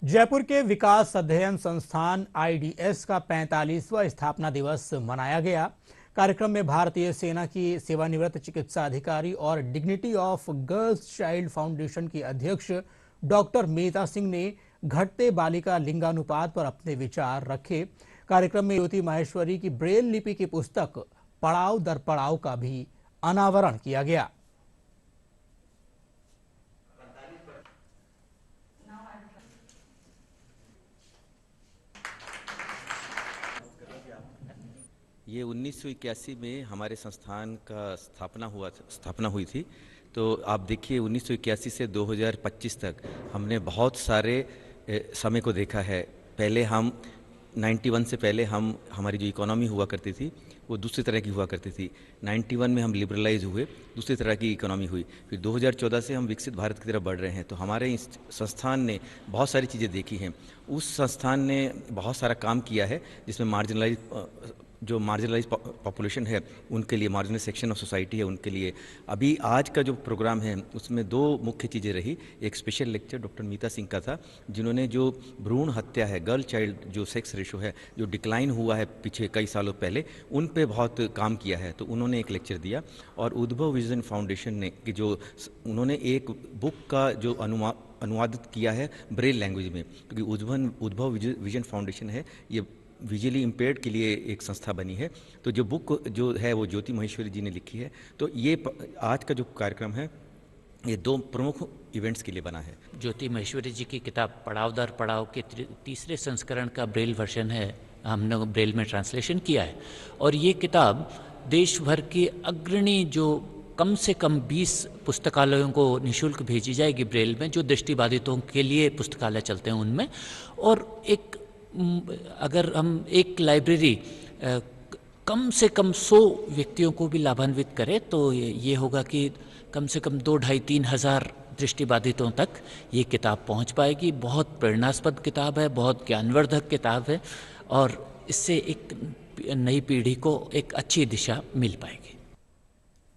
जयपुर के विकास अध्ययन संस्थान आईडीएस का 45वां स्थापना दिवस मनाया गया। कार्यक्रम में भारतीय सेना की सेवानिवृत्त चिकित्सा अधिकारी और dignity of girls child foundation की अध्यक्ष डॉक्टर मीता सिंह ने घटते बालिका लिंगानुपात पर अपने विचार रखे। कार्यक्रम में ज्योति माहेश्वरी की ब्रेल लिपि की पुस्तक पड़ाव दर पड़ाव का भी अनावरण किया गया। ये 1981 में हमारे संस्थान का स्थापना हुई थी। तो आप देखिए 1981 से 2025 तक हमने बहुत सारे समय को देखा है। पहले हम 91 से पहले हमारी जो इकोनॉमी हुआ करती थी वो दूसरी तरह की हुआ करती थी। 91 में हम लिबरलाइज हुए, दूसरी तरह की इकोनॉमी हुई। फिर 2014 से हम विकसित भारत की तरफ बढ़ रहे हैं। तो हमारे इस संस्थान ने बहुत सारी चीज़ें देखी हैं। उस संस्थान ने बहुत सारा काम किया है जिसमें मार्जिनलाइज पॉपुलेशन है उनके लिए, मार्जिनल सेक्शन ऑफ सोसाइटी है उनके लिए। अभी आज का जो प्रोग्राम है उसमें दो मुख्य चीज़ें रही। एक स्पेशल लेक्चर डॉक्टर मीता सिंह का था, जिन्होंने जो भ्रूण हत्या है, गर्ल चाइल्ड जो सेक्स रेशो है, जो डिक्लाइन हुआ है पीछे कई सालों पहले, उन पे बहुत काम किया है। तो उन्होंने एक लेक्चर दिया। और उद्भव विजन फाउंडेशन ने कि जो उन्होंने एक बुक का जो अनुवादित किया है ब्रेल लैंग्वेज में, क्योंकि उद्भव विजन फाउंडेशन है ये विजुअली इम्पेयर्ड के लिए एक संस्था बनी है। तो जो बुक जो है वो ज्योति माहेश्वरी जी ने लिखी है। तो ये आज का जो कार्यक्रम है ये दो प्रमुख इवेंट्स के लिए बना है। ज्योति माहेश्वरी जी की किताब पड़ाव दर पड़ाव के तीसरे संस्करण का ब्रेल वर्जन है, हमने ब्रेल में ट्रांसलेशन किया है। और ये किताब देश भर के अग्रणी जो कम से कम 20 पुस्तकालयों को निःशुल्क भेजी जाएगी ब्रेल में, जो दृष्टिबाधितों के लिए पुस्तकालय चलते हैं उनमें। और अगर हम एक लाइब्रेरी कम से कम 100 व्यक्तियों को भी लाभान्वित करें तो ये होगा कि कम से कम 2-2.5-3 हज़ार दृष्टिबाधितों तक ये किताब पहुंच पाएगी। बहुत प्रेरणास्पद किताब है, बहुत ज्ञानवर्धक किताब है और इससे एक नई पीढ़ी को एक अच्छी दिशा मिल पाएगी।